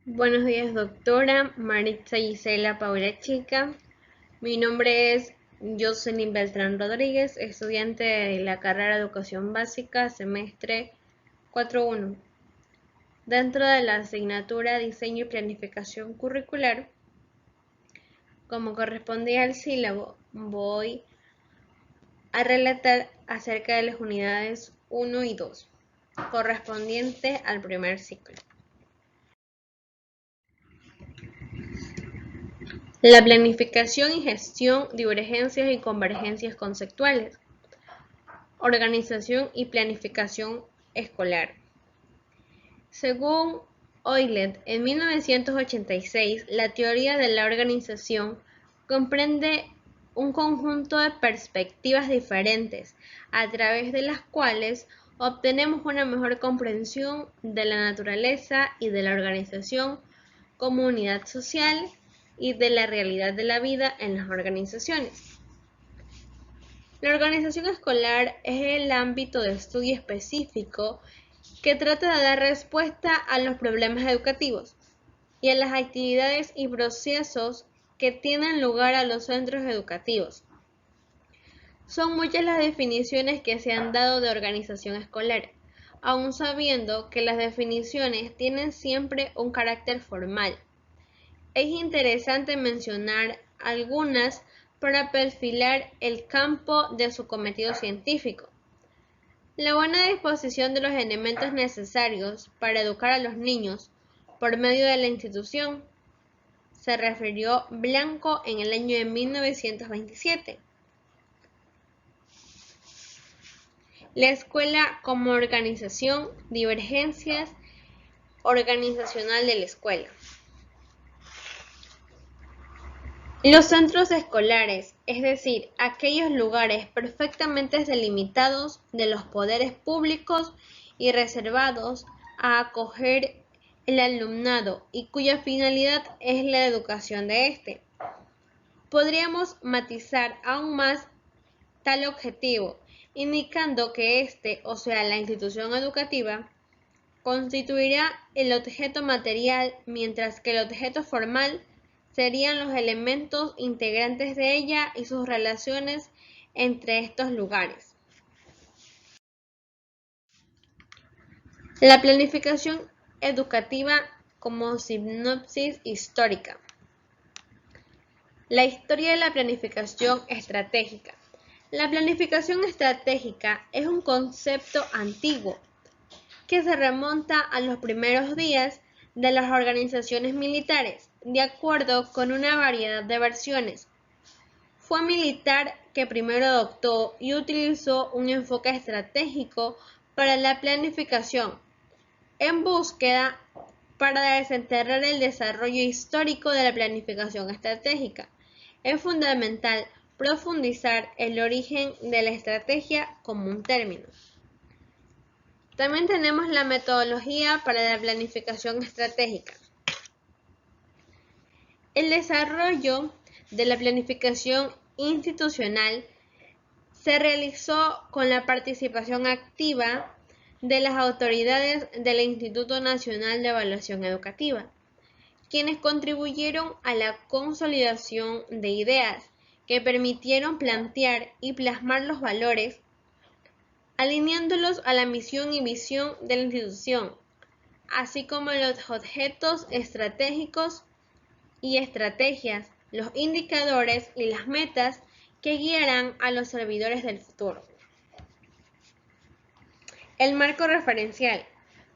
Buenos días, doctora Maritza Gisela Paula Chica. Mi nombre es Jocelyn Beltrán Rodríguez, estudiante de la carrera de Educación Básica, semestre 4.1. Dentro de la asignatura Diseño y Planificación Curricular, como correspondía al sílabo, voy a relatar acerca de las unidades 1 y 2, correspondiente al primer ciclo. La planificación y gestión de urgencias y convergencias conceptuales. Organización y planificación escolar. Según Euclid, en 1986, la teoría de la organización comprende un conjunto de perspectivas diferentes, a través de las cuales obtenemos una mejor comprensión de la naturaleza y de la organización como unidad social y de la realidad de la vida en las organizaciones. La organización escolar es el ámbito de estudio específico que trata de dar respuesta a los problemas educativos y a las actividades y procesos que tienen lugar a los centros educativos. Son muchas las definiciones que se han dado de organización escolar, aun sabiendo que las definiciones tienen siempre un carácter formal. Es interesante mencionar algunas para perfilar el campo de su cometido científico. La buena disposición de los elementos necesarios para educar a los niños por medio de la institución, se refirió Blanco en el año de 1927. La escuela como organización, divergencias organizacional de la escuela. Los centros escolares, es decir, aquellos lugares perfectamente delimitados de los poderes públicos y reservados a acoger el alumnado y cuya finalidad es la educación de éste. Podríamos matizar aún más tal objetivo, indicando que éste, o sea, la institución educativa, constituirá el objeto material, mientras que el objeto formal serían los elementos integrantes de ella y sus relaciones entre estos lugares. La planificación educativa como sinopsis histórica. La historia de la planificación estratégica. La planificación estratégica es un concepto antiguo que se remonta a los primeros días de las organizaciones militares, de acuerdo con una variedad de versiones. Fue militar que primero adoptó y utilizó un enfoque estratégico para la planificación, en búsqueda para desenterrar el desarrollo histórico de la planificación estratégica. Es fundamental profundizar el origen de la estrategia como un término. También tenemos la metodología para la planificación estratégica. El desarrollo de la planificación institucional se realizó con la participación activa de las autoridades del Instituto Nacional de Evaluación Educativa, quienes contribuyeron a la consolidación de ideas que permitieron plantear y plasmar los valores, alineándolos a la misión y visión de la institución, así como los objetos estratégicos y estrategias, los indicadores y las metas que guiarán a los servidores del futuro. El marco referencial.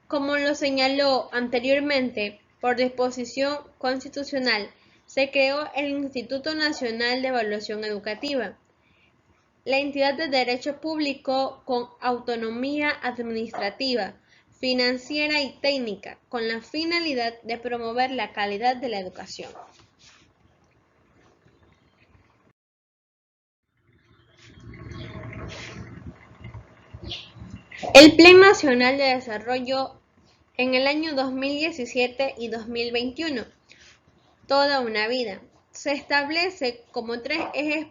Como lo señaló anteriormente, por disposición constitucional, se creó el Instituto Nacional de Evaluación Educativa, la entidad de derecho público con autonomía administrativa, financiera y técnica, con la finalidad de promover la calidad de la educación. El Plan Nacional de Desarrollo en el año 2017 y 2021, Toda una vida, se establece como 3 ejes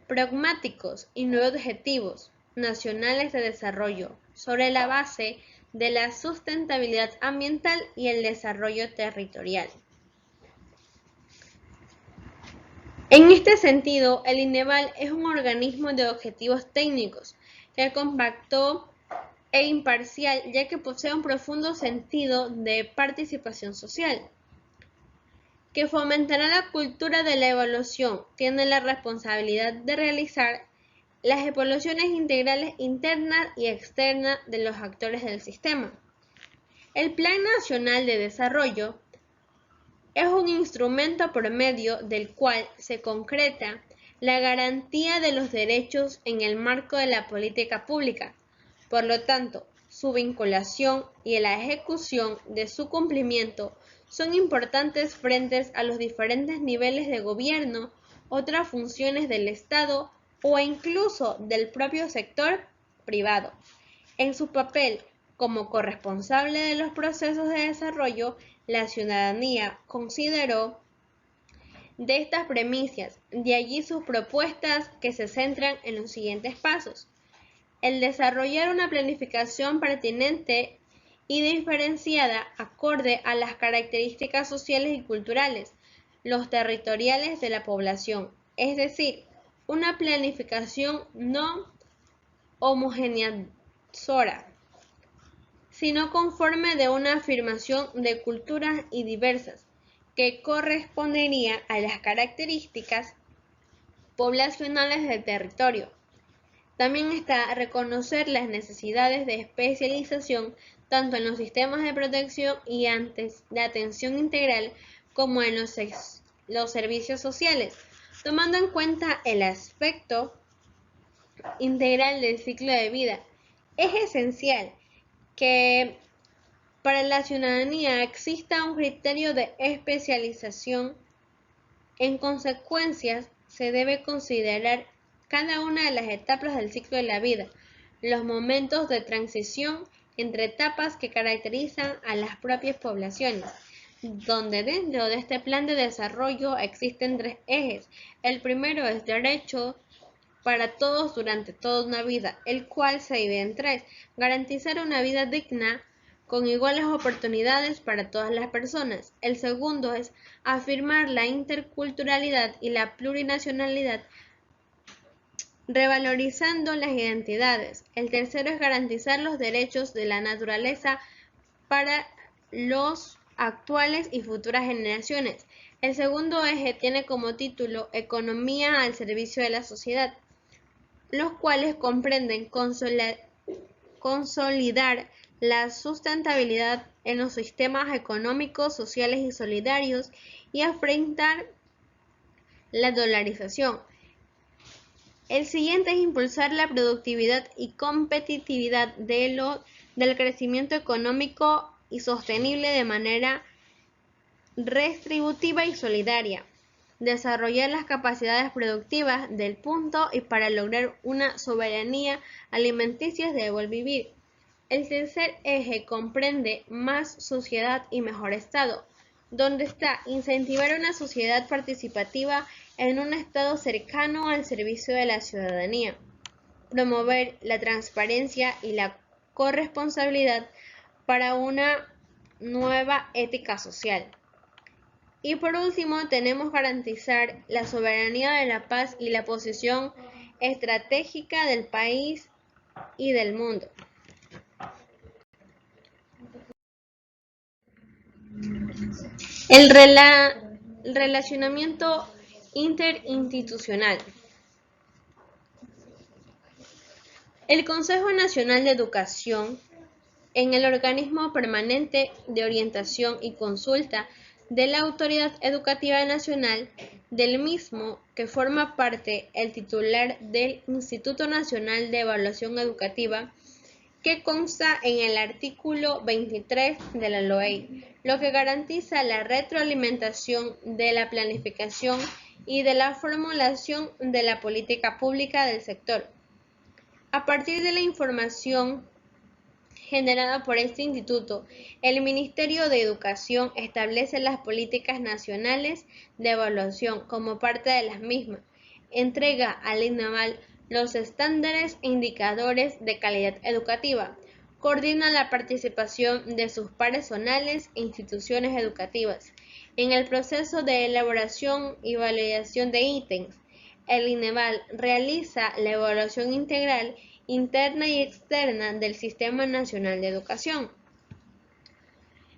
pragmáticos y 9 objetivos nacionales de desarrollo, sobre la base de la sustentabilidad ambiental y el desarrollo territorial. En este sentido, el INEVAL es un organismo de objetivos técnicos que compactó e imparcial, ya que posee un profundo sentido de participación social, que fomentará la cultura de la evaluación. Tiene la responsabilidad de realizar las evaluaciones integrales internas y externas de los actores del sistema. El Plan Nacional de Desarrollo es un instrumento por medio del cual se concreta la garantía de los derechos en el marco de la política pública. Por lo tanto, su vinculación y la ejecución de su cumplimiento son importantes frente a los diferentes niveles de gobierno, otras funciones del Estado o incluso del propio sector privado. En su papel como corresponsable de los procesos de desarrollo, la ciudadanía consideró de estas premisas, de allí sus propuestas que se centran en los siguientes pasos. El desarrollar una planificación pertinente y diferenciada acorde a las características sociales y culturales, los territoriales de la población, es decir, una planificación no homogeneizadora, sino conforme de una afirmación de culturas y diversas, que correspondería a las características poblacionales del territorio. También está reconocer las necesidades de especialización tanto en los sistemas de protección y de atención integral como en los servicios sociales, tomando en cuenta el aspecto integral del ciclo de vida. Es esencial que para la ciudadanía exista un criterio de especialización. En consecuencia, se debe considerar cada una de las etapas del ciclo de la vida, los momentos de transición entre etapas que caracterizan a las propias poblaciones, donde dentro de este plan de desarrollo existen tres ejes. El primero es derecho para todos durante toda una vida, el cual se divide en tres: garantizar una vida digna con iguales oportunidades para todas las personas. El segundo es afirmar la interculturalidad y la plurinacionalidad, revalorizando las identidades. El tercero es garantizar los derechos de la naturaleza para los actuales y futuras generaciones. El segundo eje tiene como título Economía al servicio de la sociedad, los cuales comprenden consolidar la sustentabilidad en los sistemas económicos, sociales y solidarios y enfrentar la dolarización. El siguiente es impulsar la productividad y competitividad del crecimiento económico y sostenible de manera redistributiva y solidaria. Desarrollar las capacidades productivas del punto y para lograr una soberanía alimenticia de buen vivir. El tercer eje comprende más sociedad y mejor Estado, donde está incentivar una sociedad participativa en un Estado cercano al servicio de la ciudadanía, promover la transparencia y la corresponsabilidad para una nueva ética social. Y por último, tenemos garantizar la soberanía de la paz y la posición estratégica del país y del mundo. El relacionamiento interinstitucional. El Consejo Nacional de Educación, en el organismo permanente de orientación y consulta de la Autoridad Educativa Nacional, del mismo que forma parte el titular del Instituto Nacional de Evaluación Educativa, que consta en el artículo 23 de la LOEI, lo que garantiza la retroalimentación de la planificación y de la formulación de la política pública del sector. A partir de la información generada por este instituto, el Ministerio de Educación establece las políticas nacionales de evaluación como parte de las mismas, entrega al INEVAL los estándares e indicadores de calidad educativa, Coordina la participación de sus pares zonales e instituciones educativas en el proceso de elaboración y validación de ítems. El INEVAL realiza la evaluación integral, interna y externa del Sistema Nacional de Educación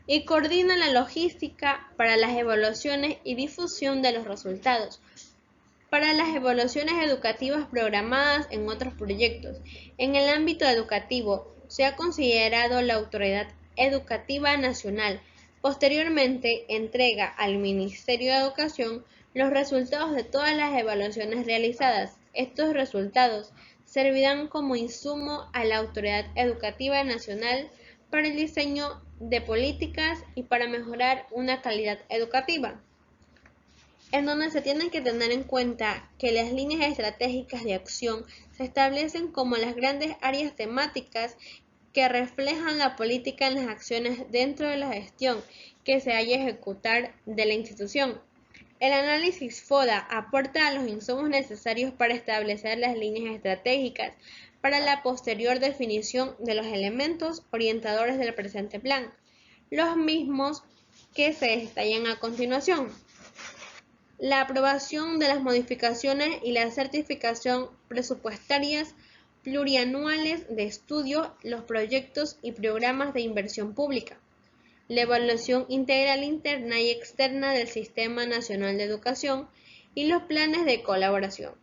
y coordina la logística para las evaluaciones y difusión de los resultados, para las evaluaciones educativas programadas en otros proyectos. En el ámbito educativo, se ha considerado la Autoridad Educativa Nacional. Posteriormente, entrega al Ministerio de Educación los resultados de todas las evaluaciones realizadas. Estos resultados servirán como insumo a la Autoridad Educativa Nacional para el diseño de políticas y para mejorar una calidad educativa, en donde se tienen que tener en cuenta que las líneas estratégicas de acción se establecen como las grandes áreas temáticas que reflejan la política en las acciones dentro de la gestión que se haya a ejecutar de la institución. El análisis FODA aporta los insumos necesarios para establecer las líneas estratégicas para la posterior definición de los elementos orientadores del presente plan, los mismos que se detallan a continuación. La aprobación de las modificaciones y la certificación presupuestarias plurianuales de estudio, los proyectos y programas de inversión pública, la evaluación integral interna y externa del Sistema Nacional de Educación y los planes de colaboración.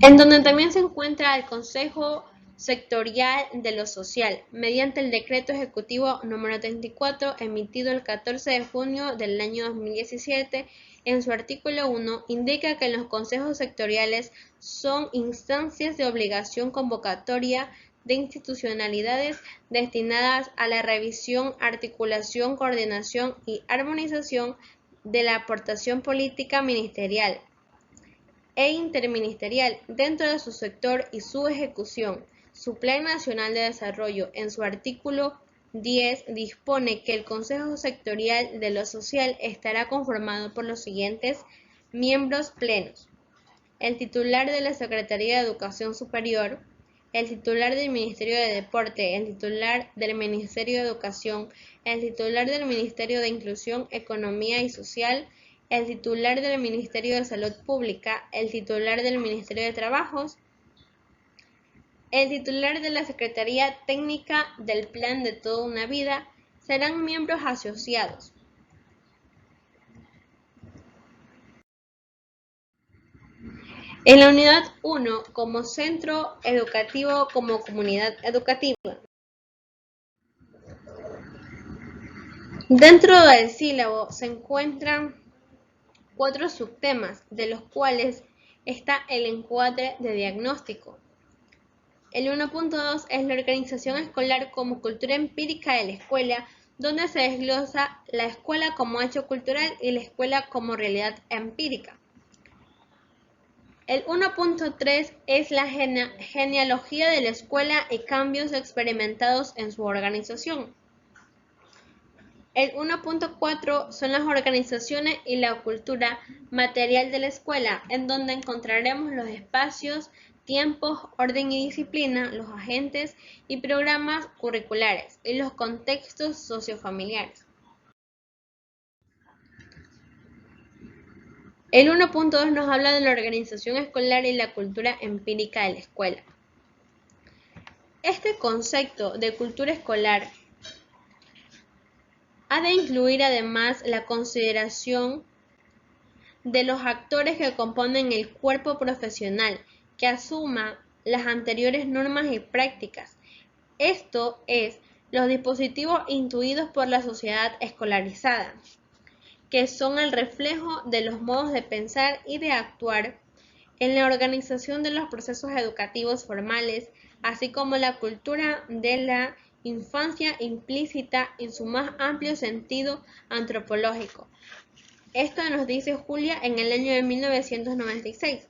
En donde también se encuentra el Consejo Sectorial de lo Social, mediante el Decreto Ejecutivo número 34, emitido el 14 de junio del año 2017, en su artículo 1, indica que los consejos sectoriales son instancias de obligación convocatoria de institucionalidades destinadas a la revisión, articulación, coordinación y armonización de la aportación política ministerial e interministerial dentro de su sector y su ejecución. Su Plan Nacional de Desarrollo, en su artículo 10, dispone que el Consejo Sectorial de lo Social estará conformado por los siguientes miembros plenos: el titular de la Secretaría de Educación Superior, el titular del Ministerio de Deporte, el titular del Ministerio de Educación, el titular del Ministerio de Inclusión, Economía y Social, el titular del Ministerio de Salud Pública, el titular del Ministerio de Trabajos, el titular de la Secretaría Técnica del Plan de Toda una Vida. Serán miembros asociados. En la unidad 1, como centro educativo, como comunidad educativa. Dentro del sílabo se encuentran 4 subtemas, de los cuales está el encuadre de diagnóstico. El 1.2 es la organización escolar como cultura empírica de la escuela, donde se desglosa la escuela como hecho cultural y la escuela como realidad empírica. El 1.3 es la genealogía de la escuela y cambios experimentados en su organización. El 1.4 son las organizaciones y la cultura material de la escuela, en donde encontraremos los espacios, tiempos, orden y disciplina, los agentes y programas curriculares y los contextos sociofamiliares. El 1.2 nos habla de la organización escolar y la cultura empírica de la escuela. Este concepto de cultura escolar ha de incluir además la consideración de los actores que componen el cuerpo profesional, que asuma las anteriores normas y prácticas. Esto es, los dispositivos intuidos por la sociedad escolarizada, que son el reflejo de los modos de pensar y de actuar en la organización de los procesos educativos formales, así como la cultura de la infancia implícita en su más amplio sentido antropológico. Esto nos dice Julia en el año de 1996.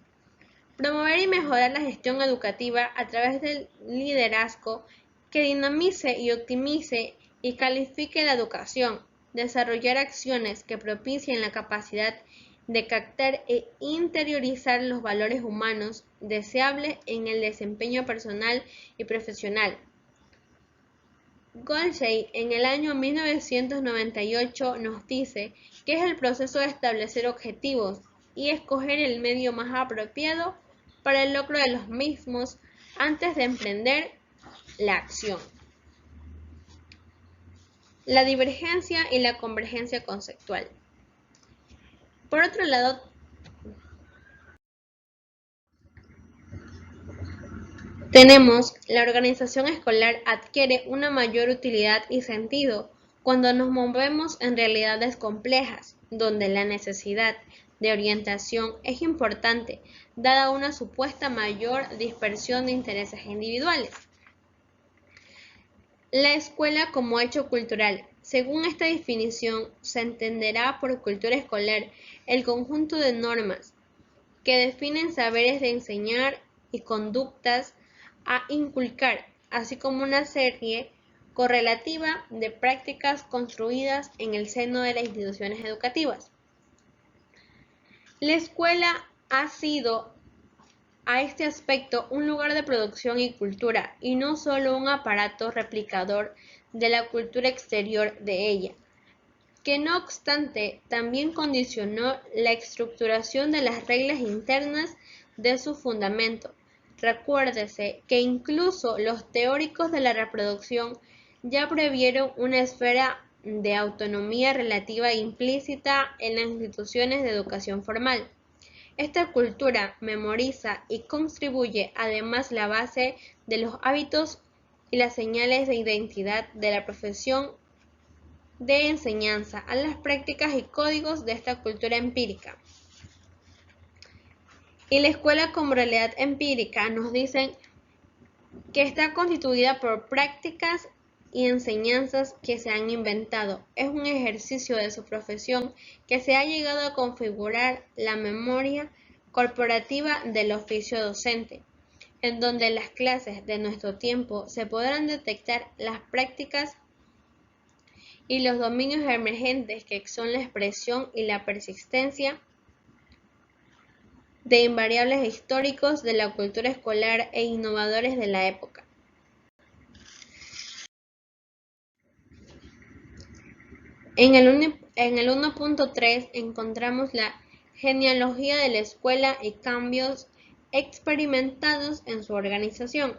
Promover y mejorar la gestión educativa a través del liderazgo que dinamice y optimice y califique la educación. Desarrollar acciones que propicien la capacidad de captar e interiorizar los valores humanos deseables en el desempeño personal y profesional. Goldsey en el año 1998 nos dice que es el proceso de establecer objetivos y escoger el medio más apropiado para el logro de los mismos antes de emprender la acción. La divergencia y la convergencia conceptual. Por otro lado, tenemos la organización escolar adquiere una mayor utilidad y sentido cuando nos movemos en realidades complejas, donde la necesidad de orientación es importante, dada una supuesta mayor dispersión de intereses individuales. La escuela como hecho cultural. Según esta definición, se entenderá por cultura escolar el conjunto de normas que definen saberes de enseñar y conductas a inculcar, así como una serie correlativa de prácticas construidas en el seno de las instituciones educativas. La escuela ha sido a este aspecto un lugar de producción y cultura, y no solo un aparato replicador de la cultura exterior de ella, que no obstante también condicionó la estructuración de las reglas internas de su fundamento. Recuérdese que incluso los teóricos de la reproducción ya previeron una esfera de autonomía relativa e implícita en las instituciones de educación formal. Esta cultura memoriza y contribuye además la base de los hábitos y las señales de identidad de la profesión de enseñanza a las prácticas y códigos de esta cultura empírica. Y la escuela como realidad empírica nos dicen que está constituida por prácticas y enseñanzas que se han inventado. Es un ejercicio de su profesión que se ha llegado a configurar la memoria corporativa del oficio docente, en donde las clases de nuestro tiempo se podrán detectar las prácticas y los dominios emergentes que son la expresión y la persistencia de invariables históricos de la cultura escolar e innovadores de la época. En el 1.3 encontramos la genealogía de la escuela y cambios experimentados en su organización.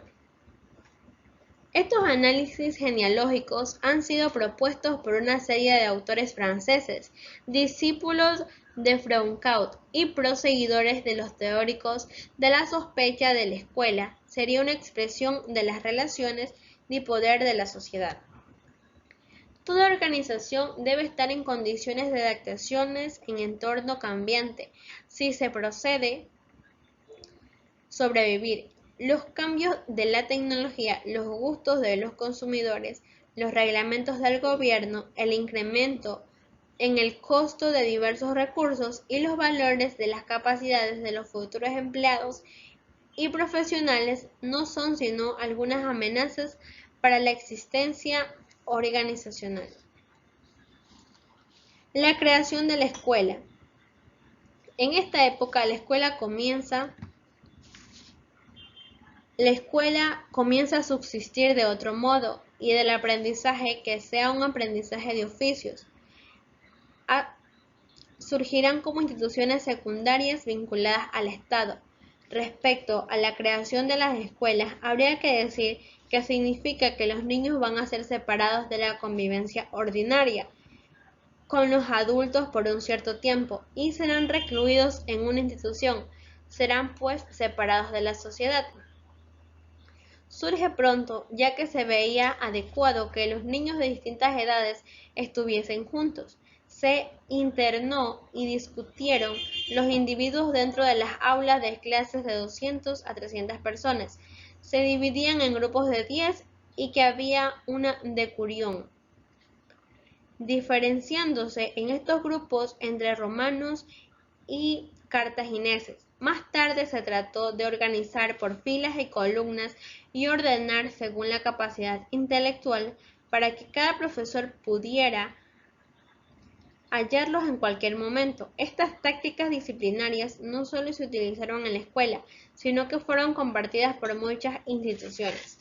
Estos análisis genealógicos han sido propuestos por una serie de autores franceses, discípulos de Foucault y proseguidores de los teóricos de la sospecha de la escuela. Sería una expresión de las relaciones de poder de la sociedad. Toda organización debe estar en condiciones de adaptaciones en entorno cambiante. Si se procede, sobrevivir. Los cambios de la tecnología, los gustos de los consumidores, los reglamentos del gobierno, el incremento en el costo de diversos recursos y los valores de las capacidades de los futuros empleados y profesionales no son sino algunas amenazas para la existencia organizacional. La creación de la escuela. En esta época la escuela comienza a subsistir de otro modo y del aprendizaje que sea un aprendizaje de oficios. Surgirán como instituciones secundarias vinculadas al Estado. Respecto a la creación de las escuelas, habría que decir que significa que los niños van a ser separados de la convivencia ordinaria con los adultos por un cierto tiempo y serán recluidos en una institución, serán pues separados de la sociedad. Surge pronto, ya que se veía adecuado que los niños de distintas edades estuviesen juntos. Se internó y discutieron los individuos dentro de las aulas de clases de 200 a 300 personas. Se dividían en grupos de 10 y que había una decurión, diferenciándose en estos grupos entre romanos y cartagineses. Más tarde se trató de organizar por filas y columnas y ordenar según la capacidad intelectual para que cada profesor pudiera hallarlos en cualquier momento. Estas tácticas disciplinarias no solo se utilizaron en la escuela, sino que fueron compartidas por muchas instituciones.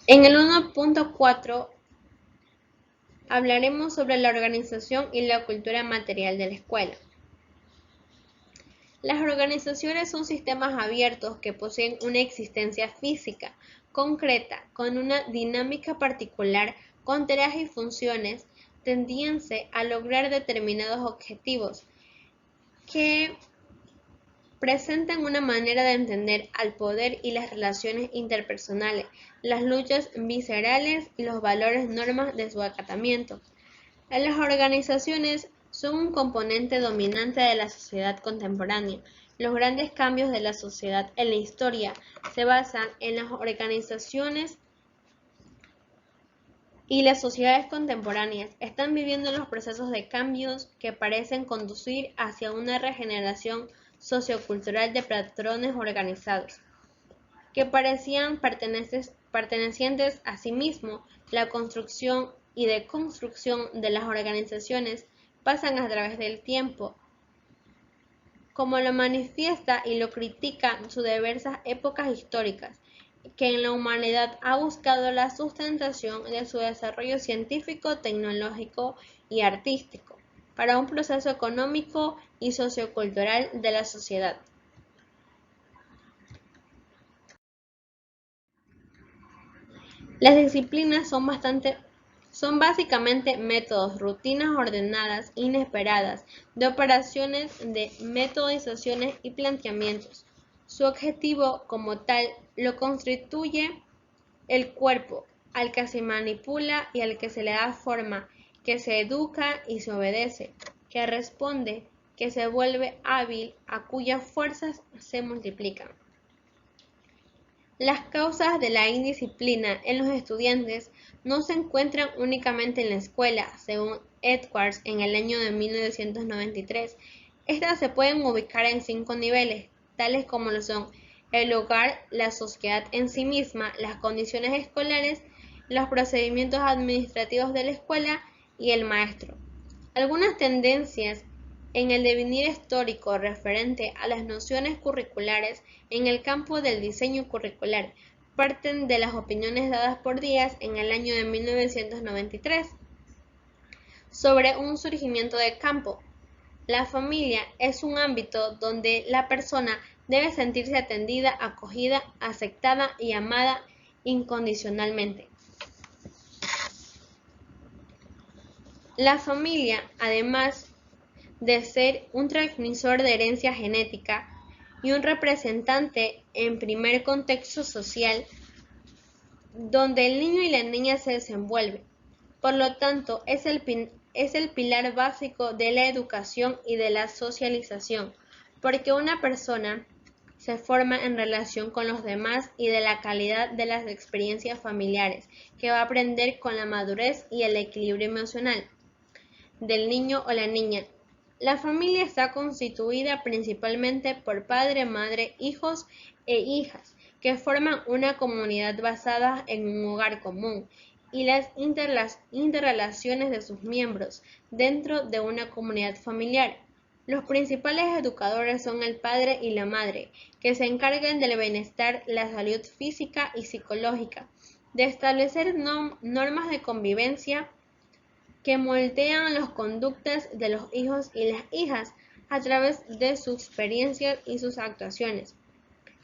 En el 1.4 hablaremos sobre la organización y la cultura material de la escuela. Las organizaciones son sistemas abiertos que poseen una existencia física, concreta, con una dinámica particular, con tareas y funciones, tendientes a lograr determinados objetivos, que presentan una manera de entender al poder y las relaciones interpersonales, las luchas viscerales y los valores normas de su acatamiento. Las organizaciones son un componente dominante de la sociedad contemporánea. Los grandes cambios de la sociedad en la historia se basan en las organizaciones y las sociedades contemporáneas están viviendo los procesos de cambios que parecen conducir hacia una regeneración sociocultural de patrones organizados, que parecían pertenecientes a sí mismos. La construcción y deconstrucción de las organizaciones pasan a través del tiempo, como lo manifiesta y lo critica sus diversas épocas históricas, que en la humanidad ha buscado la sustentación de su desarrollo científico, tecnológico y artístico para un proceso económico y sociocultural de la sociedad. Las disciplinas son básicamente métodos, rutinas ordenadas, inesperadas, de operaciones de metodizaciones y planteamientos. Su objetivo como tal lo constituye el cuerpo, al que se manipula y al que se le da forma, que se educa y se obedece, que responde, que se vuelve hábil, a cuyas fuerzas se multiplican. Las causas de la indisciplina en los estudiantes no se encuentran únicamente en la escuela, según Edwards en el año de 1993. Estas se pueden ubicar en 5 niveles, tales como lo son el hogar, la sociedad en sí misma, las condiciones escolares, los procedimientos administrativos de la escuela y el maestro. Algunas tendencias en el devenir histórico referente a las nociones curriculares en el campo del diseño curricular parten de las opiniones dadas por Díaz en el año de 1993 sobre un surgimiento de campo. La familia es un ámbito donde la persona debe sentirse atendida, acogida, aceptada y amada incondicionalmente. La familia, además de ser un transmisor de herencia genética y un representante en primer contexto social donde el niño y la niña se desenvuelven. Por lo tanto, es el pilar básico de la educación y de la socialización, porque una persona se forma en relación con los demás y de la calidad de las experiencias familiares, que va a aprender con la madurez y el equilibrio emocional del niño o la niña. La familia está constituida principalmente por padre, madre, hijos e hijas, que forman una comunidad basada en un hogar común y las interrelaciones de sus miembros dentro de una comunidad familiar. Los principales educadores son el padre y la madre, que se encargan del bienestar, la salud física y psicológica, de establecer normas de convivencia que moldean las conductas de los hijos y las hijas a través de sus experiencias y sus actuaciones.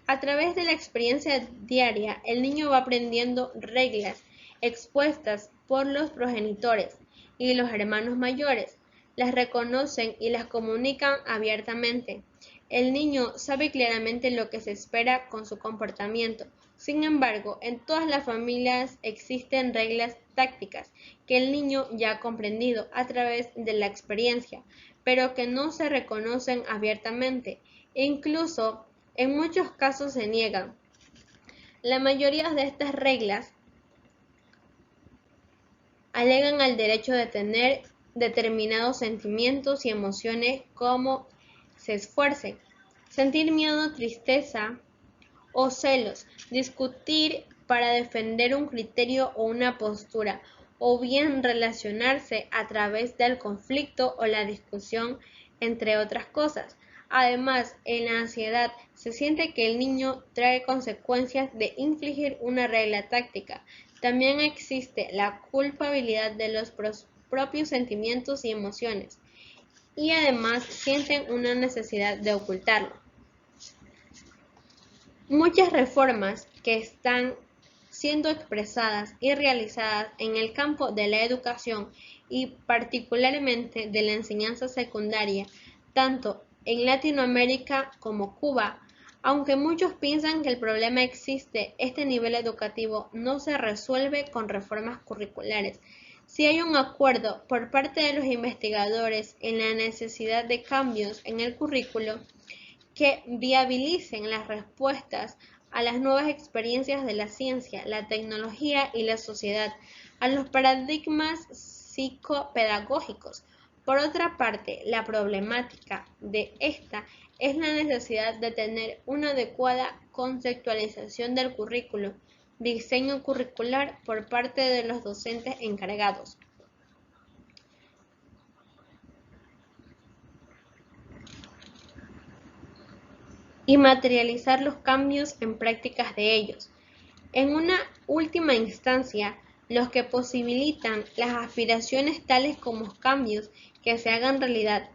A través de la experiencia diaria, el niño va aprendiendo reglas expuestas por los progenitores y los hermanos mayores, las reconocen y las comunican abiertamente. El niño sabe claramente lo que se espera con su comportamiento. Sin embargo, en todas las familias existen reglas tácticas que el niño ya ha comprendido a través de la experiencia, pero que no se reconocen abiertamente e incluso en muchos casos se niegan. La mayoría de estas reglas alegan al derecho de tener determinados sentimientos y emociones como se esfuercen, sentir miedo, tristeza o celos, discutir para defender un criterio o una postura, o bien relacionarse a través del conflicto o la discusión, entre otras cosas. Además, en la ansiedad se siente que el niño trae consecuencias de infligir una regla táctica. También existe la culpabilidad de los propios sentimientos y emociones, y además sienten una necesidad de ocultarlo. Muchas reformas que están siendo expresadas y realizadas en el campo de la educación y particularmente de la enseñanza secundaria, tanto en Latinoamérica como Cuba, aunque muchos piensan que el problema existe, este nivel educativo no se resuelve con reformas curriculares. Si hay un acuerdo por parte de los investigadores en la necesidad de cambios en el currículo, que viabilicen las respuestas a las nuevas experiencias de la ciencia, la tecnología y la sociedad, a los paradigmas psicopedagógicos. Por otra parte, la problemática de esta es la necesidad de tener una adecuada conceptualización del currículo, diseño curricular por parte de los docentes encargados. Y materializar los cambios en prácticas de ellos. En una última instancia, los que posibilitan las aspiraciones tales como cambios que se hagan realidad.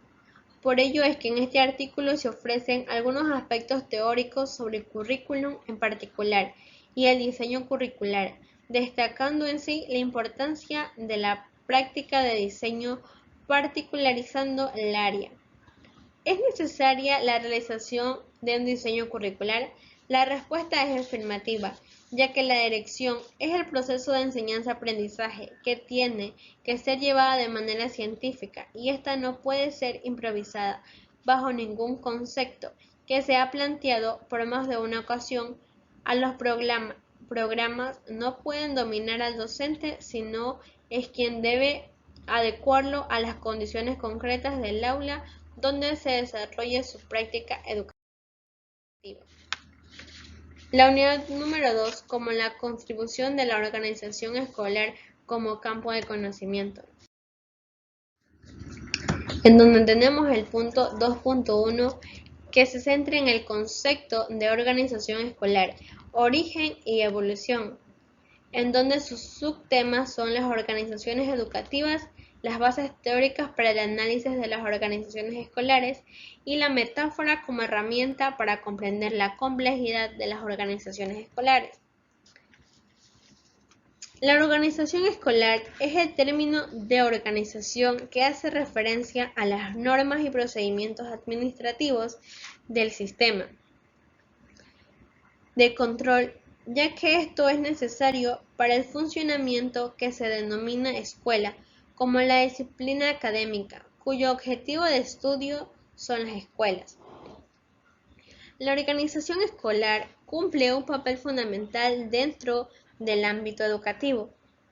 Por ello es que en este artículo se ofrecen algunos aspectos teóricos sobre el currículum en particular y el diseño curricular, destacando en sí la importancia de la práctica de diseño particularizando el área. ¿Es necesaria la realización de un diseño curricular? La respuesta es afirmativa, ya que la dirección es el proceso de enseñanza-aprendizaje que tiene que ser llevada de manera científica y esta no puede ser improvisada bajo ningún concepto que se ha planteado por más de una ocasión. A los programas no pueden dominar al docente, sino es quien debe adecuarlo a las condiciones concretas del aula donde se desarrolle su práctica educativa. La unidad número 2 como la contribución de la organización escolar como campo de conocimiento, en donde tenemos el punto 2.1 que se centra en el concepto de organización escolar, origen y evolución, en donde sus subtemas son las organizaciones educativas, las bases teóricas para el análisis de las organizaciones escolares y la metáfora como herramienta para comprender la complejidad de las organizaciones escolares. La organización escolar es el término de organización que hace referencia a las normas y procedimientos administrativos del sistema de control, ya que esto es necesario para el funcionamiento que se denomina escuela, como la disciplina académica, cuyo objetivo de estudio son las escuelas. La organización escolar cumple un papel fundamental dentro del ámbito educativo.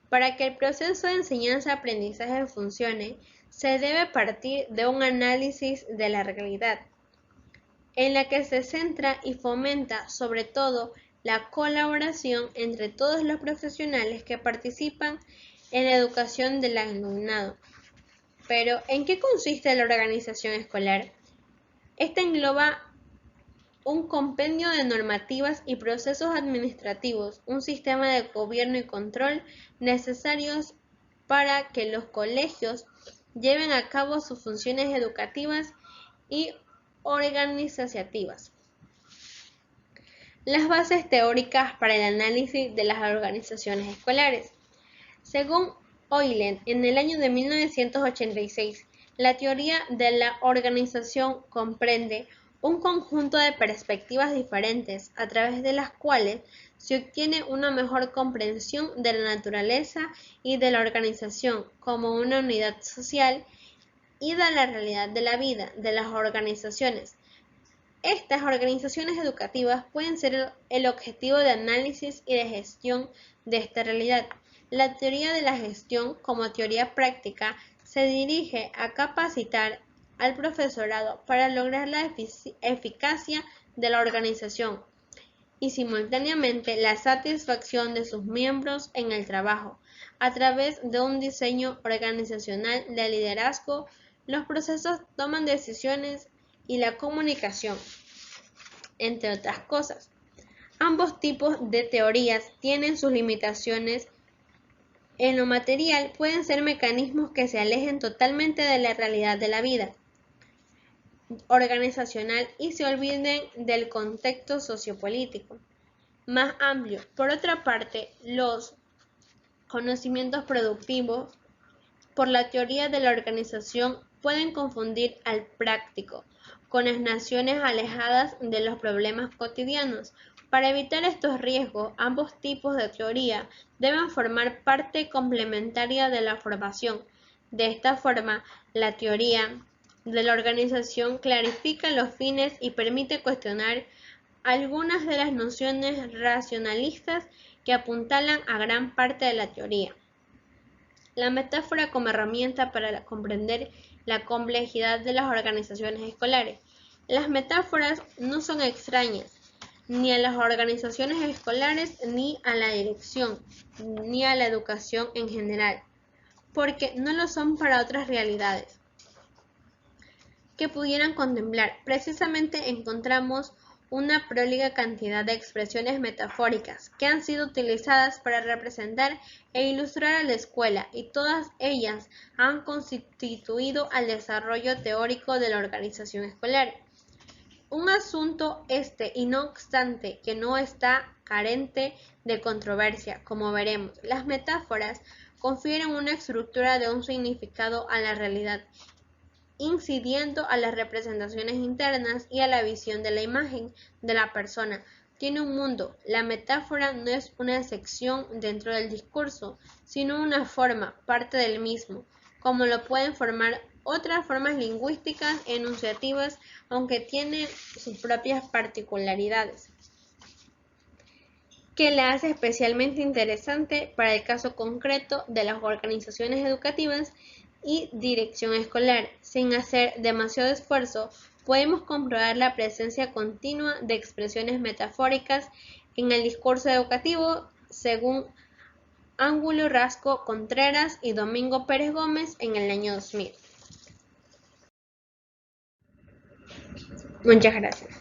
Para que el proceso de enseñanza-aprendizaje funcione, se debe partir de un análisis de la realidad, en la que se centra y fomenta sobre todo la colaboración entre todos los profesionales que participan en la educación del alumnado. Pero, ¿en qué consiste la organización escolar? Esta engloba un compendio de normativas y procesos administrativos, un sistema de gobierno y control necesarios para que los colegios lleven a cabo sus funciones educativas y organizativas. Las bases teóricas para el análisis de las organizaciones escolares. Según Euler, en el año de 1986, la teoría de la organización comprende un conjunto de perspectivas diferentes a través de las cuales se obtiene una mejor comprensión de la naturaleza y de la organización como una unidad social y de la realidad de la vida de las organizaciones. Estas organizaciones educativas pueden ser el objetivo de análisis y de gestión de esta realidad. La teoría de la gestión, como teoría práctica, se dirige a capacitar al profesorado para lograr la eficacia de la organización y simultáneamente la satisfacción de sus miembros en el trabajo, a través de un diseño organizacional de liderazgo, los procesos toman decisiones y la comunicación, entre otras cosas. Ambos tipos de teorías tienen sus limitaciones. En lo material pueden ser mecanismos que se alejen totalmente de la realidad de la vida organizacional y se olviden del contexto sociopolítico más amplio. Por otra parte, los conocimientos productivos por la teoría de la organización pueden confundir al práctico con las naciones alejadas de los problemas cotidianos. Para evitar estos riesgos, ambos tipos de teoría deben formar parte complementaria de la formación. De esta forma, la teoría de la organización clarifica los fines y permite cuestionar algunas de las nociones racionalistas que apuntalan a gran parte de la teoría. La metáfora como herramienta para comprender la complejidad de las organizaciones escolares. Las metáforas no son extrañas ni a las organizaciones escolares, ni a la dirección, ni a la educación en general, porque no lo son para otras realidades que pudieran contemplar. Precisamente encontramos una próliga cantidad de expresiones metafóricas que han sido utilizadas para representar e ilustrar a la escuela, y todas ellas han constituido al desarrollo teórico de la organización escolar. Un asunto y no obstante, que no está carente de controversia, como veremos. Las metáforas confieren una estructura de un significado a la realidad, incidiendo a las representaciones internas y a la visión de la imagen de la persona. Tiene un mundo. La metáfora no es una sección dentro del discurso, sino una forma, parte del mismo, como lo pueden formar otras formas lingüísticas enunciativas, aunque tienen sus propias particularidades, que la hace especialmente interesante para el caso concreto de las organizaciones educativas y dirección escolar. Sin hacer demasiado esfuerzo, podemos comprobar la presencia continua de expresiones metafóricas en el discurso educativo, según Ángulo Rasco Contreras y Domingo Pérez Gómez en el año 2000. Muchas gracias.